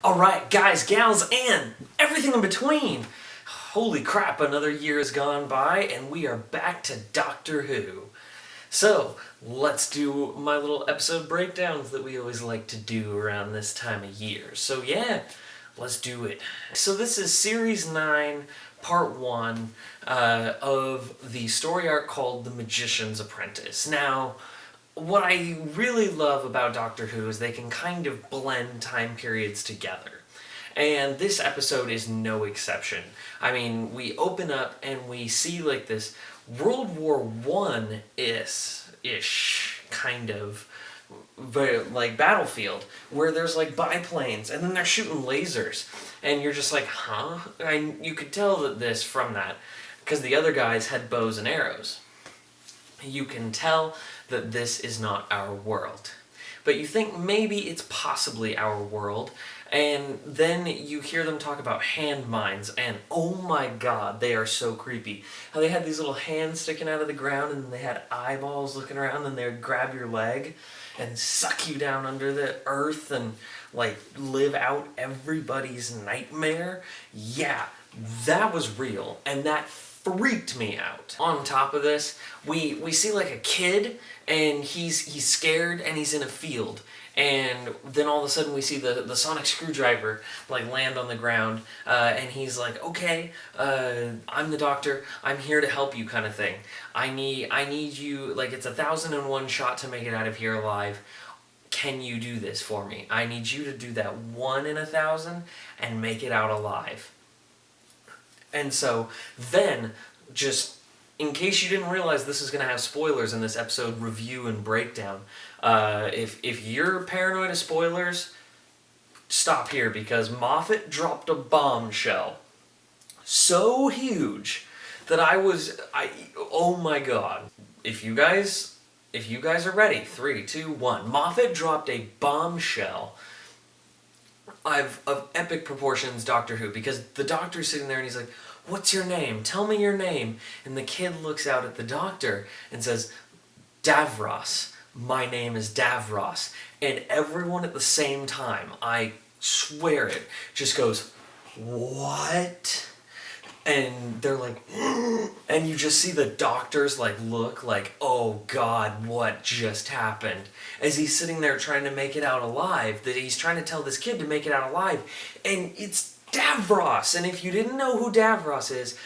Alright, guys, gals, and everything in between! Holy crap, another year has gone by, and we are back to Doctor Who. So, let's do my little episode breakdowns that we always like to do around this time of year. So yeah, let's do it. So this is Series 9, Part 1 of the story arc called The Magician's Apprentice. Now, what I really love about Doctor Who is they can kind of blend time periods together. And this episode is no exception. I mean, we open up and we see like this World War One-ish kind of like battlefield where there's like biplanes and then they're shooting lasers. And you're just like, huh? And you could tell that this from that because the other guys had bows and arrows. You can tell that this is not our world. But you think maybe it's possibly our world, and then you hear them talk about hand mines, and oh my god, they are so creepy. How they had these little hands sticking out of the ground, and they had eyeballs looking around, and they would grab your leg and suck you down under the earth and like live out everybody's nightmare. Yeah, that was real, and that freaked me out. On top of this, we see like a kid, and he's scared, and he's in a field. And then all of a sudden we see the sonic screwdriver like land on the ground, and he's like, okay, I'm the doctor, I'm here to help you kind of thing. I need you, like it's 1,001 shot to make it out of here alive. Can you do this for me? I need you to do that 1 in 1,000 and make it out alive. And so then, just in case you didn't realize this is going to have spoilers in this episode review and breakdown, if you're paranoid of spoilers, stop here because Moffat dropped a bombshell so huge that oh my god. If you guys are ready, 3, 2, 1. Moffat dropped a bombshell of epic proportions Doctor Who, because the doctor's sitting there and he's like, what's your name? Tell me your name. And the kid looks out at the doctor and says, Davros. My name is Davros. And everyone at the same time, I swear it, just goes, what? And they're like, and you just see the doctor's like look like, oh god, what just happened? As he's sitting there trying to make it out alive, that he's trying to tell this kid to make it out alive, and it's Davros. And if you didn't know who Davros is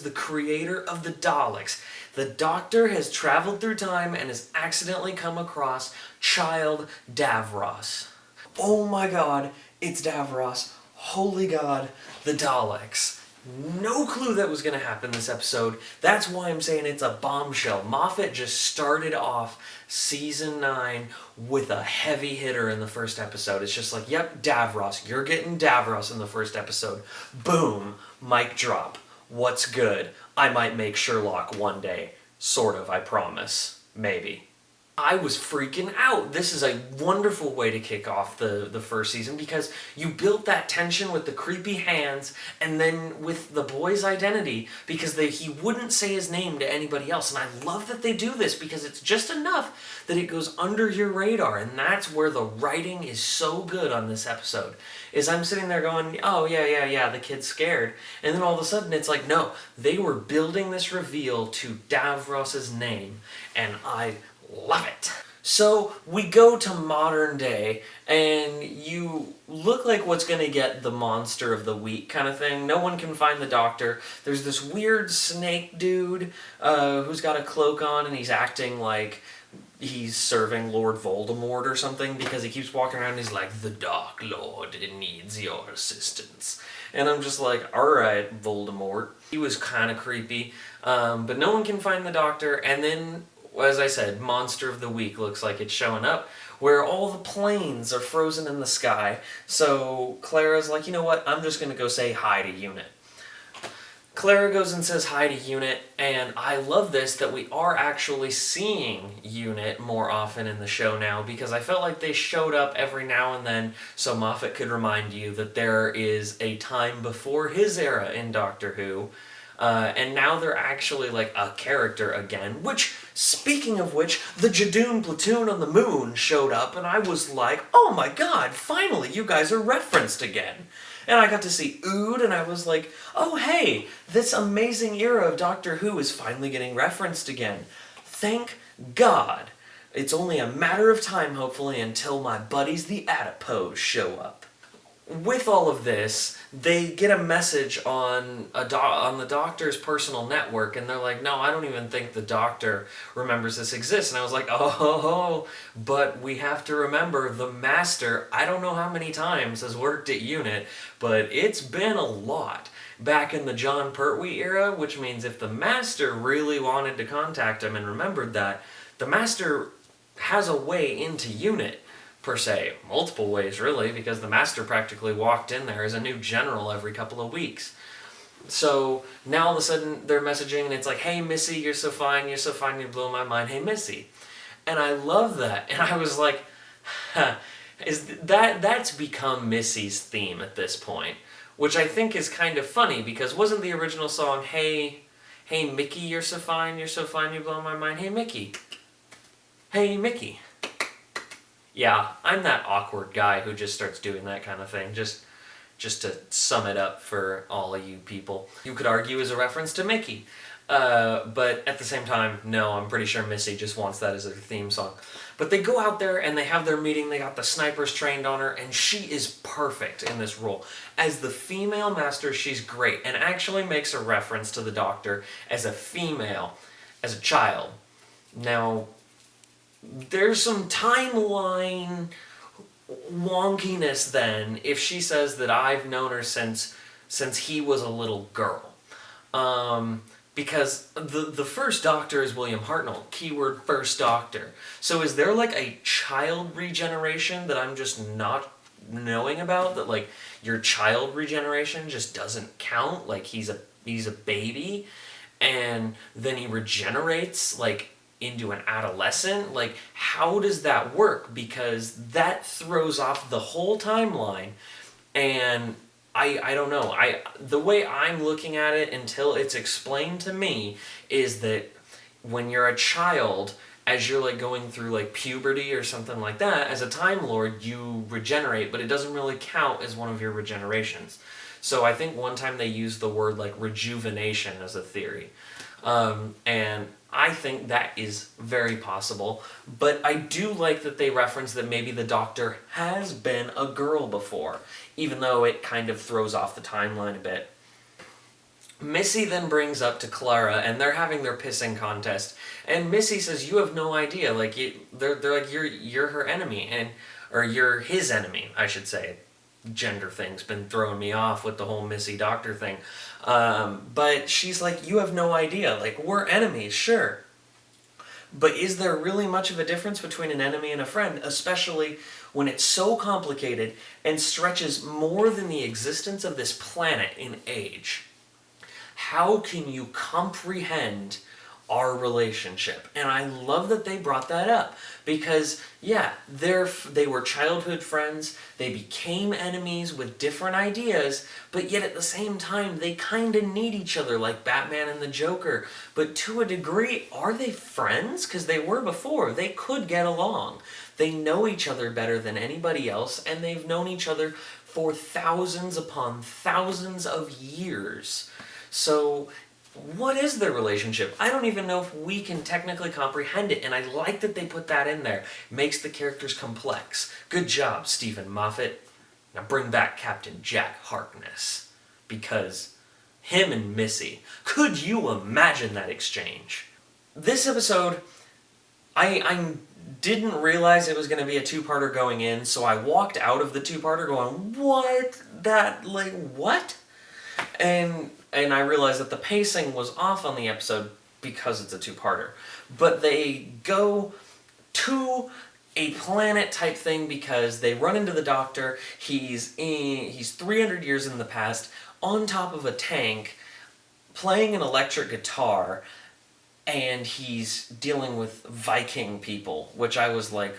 the creator of the Daleks. The Doctor has traveled through time and has accidentally come across Child Davros. Oh my god, it's Davros. Holy god, the Daleks. No clue that was going to happen this episode. That's why I'm saying it's a bombshell. Moffat just started off season 9 with a heavy hitter in the first episode. It's just like, yep, Davros. You're getting Davros in the first episode. Boom. Mic drop. What's good? I might make Sherlock one day. Sort of, I promise. Maybe. I was freaking out. This is a wonderful way to kick off the first season because you built that tension with the creepy hands and then with the boy's identity because he wouldn't say his name to anybody else. And I love that they do this because it's just enough that it goes under your radar, and that's where the writing is so good on this episode. Is I'm sitting there going, oh yeah, the kid's scared. And then all of a sudden it's like, no, they were building this reveal to Davros's name, and I love it. So we go to modern day, and you look like what's going to get the monster of the week kind of thing. No one can find the doctor. There's this weird snake dude who's got a cloak on, and he's acting like he's serving Lord Voldemort or something because he keeps walking around and he's like, the Dark Lord needs your assistance. And I'm just like, alright, Voldemort. He was kind of creepy, but no one can find the doctor, and then as I said, Monster of the Week looks like it's showing up, where all the planes are frozen in the sky. So Clara's like, you know what, I'm just going to go say hi to Unit. Clara goes and says hi to Unit, and I love this that we are actually seeing Unit more often in the show now, because I felt like they showed up every now and then so Moffat could remind you that there is a time before his era in Doctor Who, And now they're actually like a character again, which, speaking of which, the Jadoon platoon on the moon showed up, and I was like, oh my god, finally you guys are referenced again. And I got to see Ood, and I was like, oh hey, this amazing era of Doctor Who is finally getting referenced again. Thank God. It's only a matter of time, hopefully, until my buddies the Adipose show up. With all of this, they get a message on the Doctor's personal network, and they're like, no, I don't even think the Doctor remembers this exists. And I was like, oh, but we have to remember the Master, I don't know how many times, has worked at UNIT, but it's been a lot. Back in the John Pertwee era, which means if the Master really wanted to contact him and remembered that, the Master has a way into UNIT. Per se. Multiple ways, really, because the Master practically walked in there as a new general every couple of weeks. So now all of a sudden they're messaging and it's like, hey Missy, you're so fine, you blow my mind, hey Missy. And I love that. And I was like, that's become Missy's theme at this point. Which I think is kind of funny, because wasn't the original song, hey Mickey, you're so fine, you blow my mind, hey Mickey. Hey Mickey. Yeah, I'm that awkward guy who just starts doing that kind of thing, just to sum it up for all of you people. You could argue as a reference to Mickey, but at the same time, no, I'm pretty sure Missy just wants that as their theme song. But they go out there and they have their meeting, they got the snipers trained on her, and she is perfect in this role. As the female Master, she's great, and actually makes a reference to the Doctor as a female, as a child. Now, there's some timeline wonkiness then if she says that I've known her since he was a little girl. Because the first Doctor is William Hartnell, keyword first Doctor. So is there like a child regeneration that I'm just not knowing about? That like your child regeneration just doesn't count? Like he's a baby and then he regenerates like into an adolescent? Like, how does that work? Because that throws off the whole timeline, and I don't know. The way I'm looking at it until it's explained to me is that when you're a child, as you're like going through like puberty or something like that, as a Time Lord, you regenerate, but it doesn't really count as one of your regenerations. So I think one time they used the word like rejuvenation as a theory. And I think that is very possible, but I do like that they reference that maybe the Doctor has been a girl before, even though it kind of throws off the timeline a bit. Missy then brings up to Clara, and they're having their pissing contest, and Missy says, you have no idea, like, they're like, you're her enemy, or you're his enemy, I should say. Gender thing's been throwing me off with the whole Missy Doctor thing. But she's like, you have no idea. Like, we're enemies, sure. But is there really much of a difference between an enemy and a friend, especially when it's so complicated and stretches more than the existence of this planet in age? How can you comprehend our relationship? And I love that they brought that up, because yeah, they were childhood friends, they became enemies with different ideas, but yet at the same time they kind of need each other, like Batman and the Joker. But to a degree, are they friends? Because they were before. They could get along. They know each other better than anybody else, and they've known each other for thousands upon thousands of years. So what is their relationship? I don't even know if we can technically comprehend it, and I like that they put that in there. Makes the characters complex. Good job, Stephen Moffat. Now bring back Captain Jack Harkness, because him and Missy, could you imagine that exchange? This episode, I didn't realize it was going to be a two-parter going in, so I walked out of the two-parter going, what? What? And I realized that the pacing was off on the episode because it's a two-parter. But they go to a planet type thing because they run into the Doctor. He's 300 years in the past, on top of a tank, playing an electric guitar, and he's dealing with Viking people, which I was like,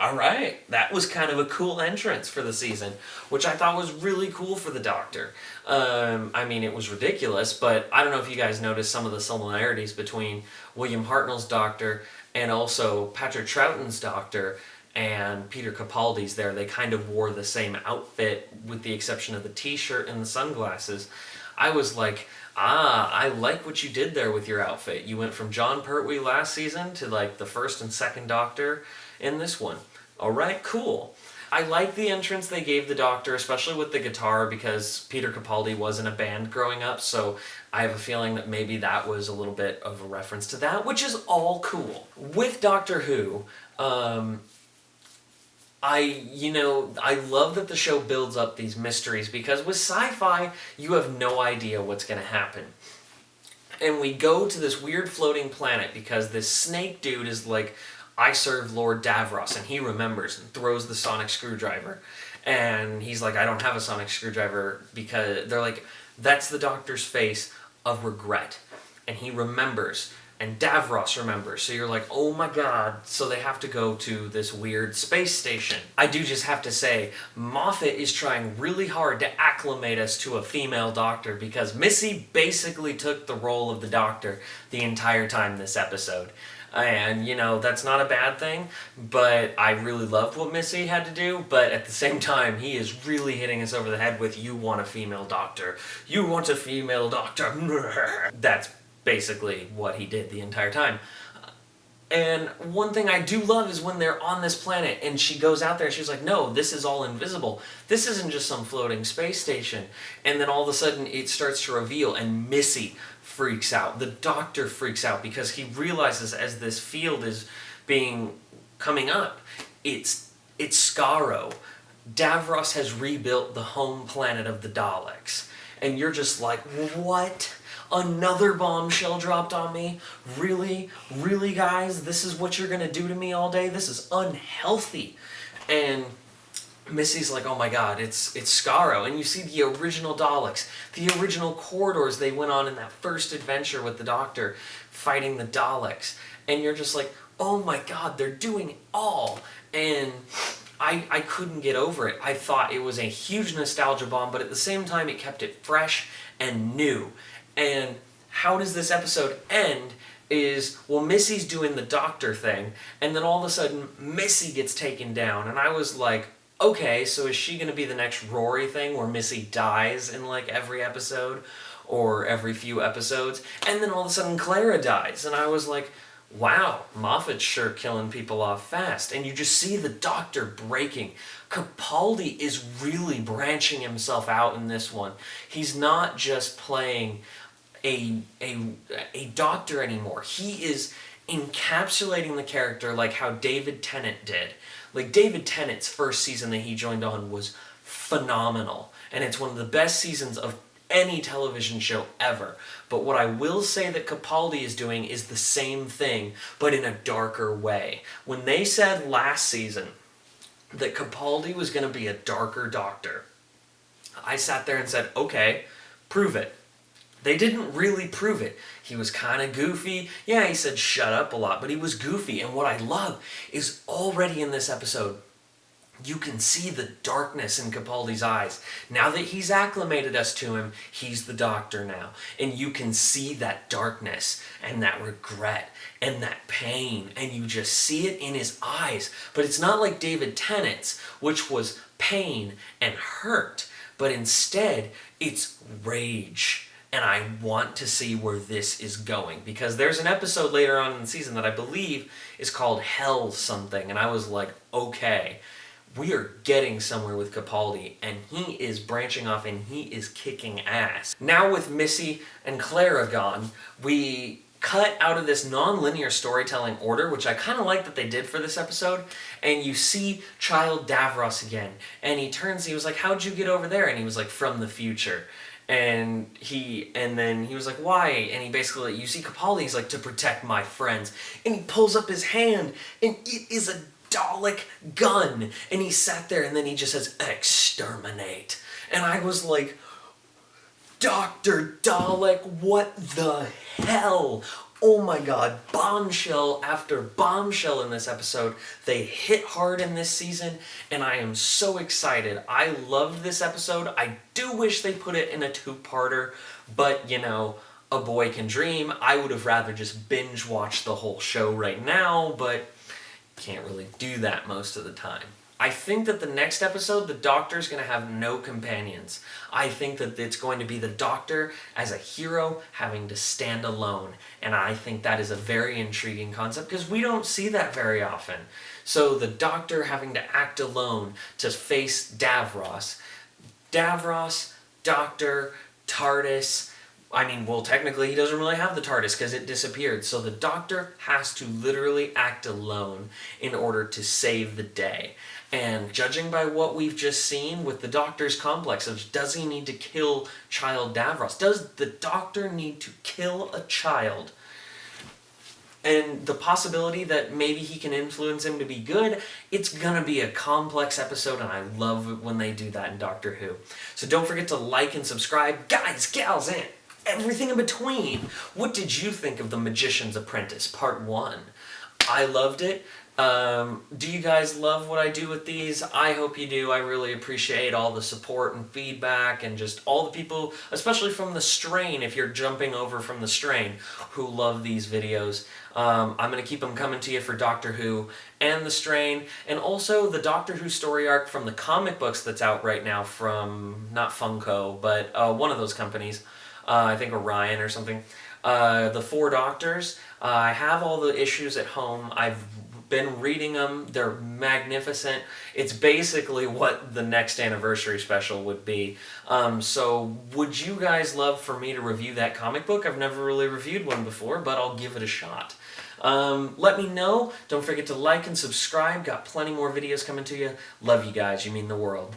All right, that was kind of a cool entrance for the season, which I thought was really cool for the Doctor. I mean, it was ridiculous, but I don't know if you guys noticed some of the similarities between William Hartnell's Doctor and also Patrick Troughton's Doctor and Peter Capaldi's there. They kind of wore the same outfit with the exception of the t-shirt and the sunglasses. I was like, I like what you did there with your outfit. You went from John Pertwee last season to like the first and second Doctor in this one. Alright, cool. I like the entrance they gave the Doctor, especially with the guitar, because Peter Capaldi was in a band growing up, so I have a feeling that maybe that was a little bit of a reference to that, which is all cool. With Doctor Who, I love that the show builds up these mysteries, because with sci-fi, you have no idea what's going to happen. And we go to this weird floating planet because this snake dude is like, I serve Lord Davros, and he remembers and throws the sonic screwdriver. And he's like, I don't have a sonic screwdriver, because they're like, that's the Doctor's face of regret. And he remembers, and Davros remembers. So you're like, oh my god. So they have to go to this weird space station. I do just have to say, Moffat is trying really hard to acclimate us to a female Doctor, because Missy basically took the role of the Doctor the entire time this episode. And, that's not a bad thing, but I really loved what Missy had to do, but at the same time, he is really hitting us over the head with, you want a female Doctor. You want a female Doctor. That's basically what he did the entire time. And one thing I do love is when they're on this planet and she goes out there and she's like, no, this is all invisible. This isn't just some floating space station. And then all of a sudden it starts to reveal, and Missy freaks out. The Doctor freaks out because he realizes as this field is coming up, it's Skaro. Davros has rebuilt the home planet of the Daleks. And you're just like, what? Another bombshell dropped on me? Really? Really, guys? This is what you're gonna do to me all day? This is unhealthy. And Missy's like, oh my god, it's Skaro. And you see the original Daleks, the original corridors they went on in that first adventure with the Doctor, fighting the Daleks. And you're just like, oh my god, they're doing it all. And I couldn't get over it. I thought it was a huge nostalgia bomb, but at the same time it kept it fresh and new. And how does this episode end is, well, Missy's doing the Doctor thing, and then all of a sudden Missy gets taken down, and I was like, okay, so is she going to be the next Rory thing where Missy dies in like every episode or every few episodes? And then all of a sudden Clara dies, and I was like, wow, Moffat's sure killing people off fast. And you just see the Doctor breaking. Capaldi is really branching himself out in this one. He's not just playing a Doctor anymore. He is encapsulating the character like how David Tennant did. Like, David Tennant's first season that he joined on was phenomenal. And it's one of the best seasons of any television show ever. But what I will say that Capaldi is doing is the same thing, but in a darker way. When they said last season that Capaldi was going to be a darker Doctor, I sat there and said, okay, prove it. They didn't really prove it. He was kind of goofy. Yeah, he said shut up a lot, but he was goofy. And what I love is already in this episode, you can see the darkness in Capaldi's eyes. Now that he's acclimated us to him, he's the Doctor now. And you can see that darkness and that regret and that pain. And you just see it in his eyes. But it's not like David Tennant's, which was pain and hurt. But instead, it's rage. And I want to see where this is going. Because there's an episode later on in the season that I believe is called Hell something. And I was like, okay, we are getting somewhere with Capaldi. And he is branching off and he is kicking ass. Now with Missy and Clara gone, we cut out of this non-linear storytelling order, which I kind of like that they did for this episode. And you see Child Davros again. And he was like, how'd you get over there? And he was like, from the future. And then he was like, why? And he basically, you see Capaldi, he's like, to protect my friends. And he pulls up his hand, and it is a Dalek gun. And he sat there, and then he just says, exterminate. And I was like, Dr. Dalek, what the hell? oh my god, bombshell after bombshell in this episode. They hit hard in this season, and I am so excited. I loved this episode. I do wish they put it in a two-parter, but you know, a boy can dream. I would have rather just binge watch the whole show right now, but can't really do that most of the time. I think that the next episode, the Doctor's going to have no companions. I think that it's going to be the Doctor as a hero having to stand alone. And I think that is a very intriguing concept because we don't see that very often. So the Doctor having to act alone to face Davros. Davros, Doctor, TARDIS. I mean, well, technically he doesn't really have the TARDIS because it disappeared. So the Doctor has to literally act alone in order to save the day. And judging by what we've just seen with the Doctor's complex of does he need to kill child Davros? Does the Doctor need to kill a child? And the possibility that maybe he can influence him to be good, it's gonna be a complex episode, and I love it when they do that in Doctor Who. So don't forget to like and subscribe. Guys, gals, and everything in between. What did you think of The Magician's Apprentice, Part 1? I loved it. Do you guys love what I do with these? I hope you do. I really appreciate all the support and feedback and just all the people, especially from the Strain, if you're jumping over from the Strain, who love these videos. I'm going to keep them coming to you for Doctor Who and the Strain, and also the Doctor Who story arc from the comic books that's out right now from, not Funko, but one of those companies. I think Orion or something. The 4 Doctors. I have all the issues at home. I've been reading them. They're magnificent. It's basically what the next anniversary special would be. So would you guys love for me to review that comic book? I've never really reviewed one before, but I'll give it a shot. Let me know. Don't forget to like and subscribe. Got plenty more videos coming to you. Love you guys. You mean the world.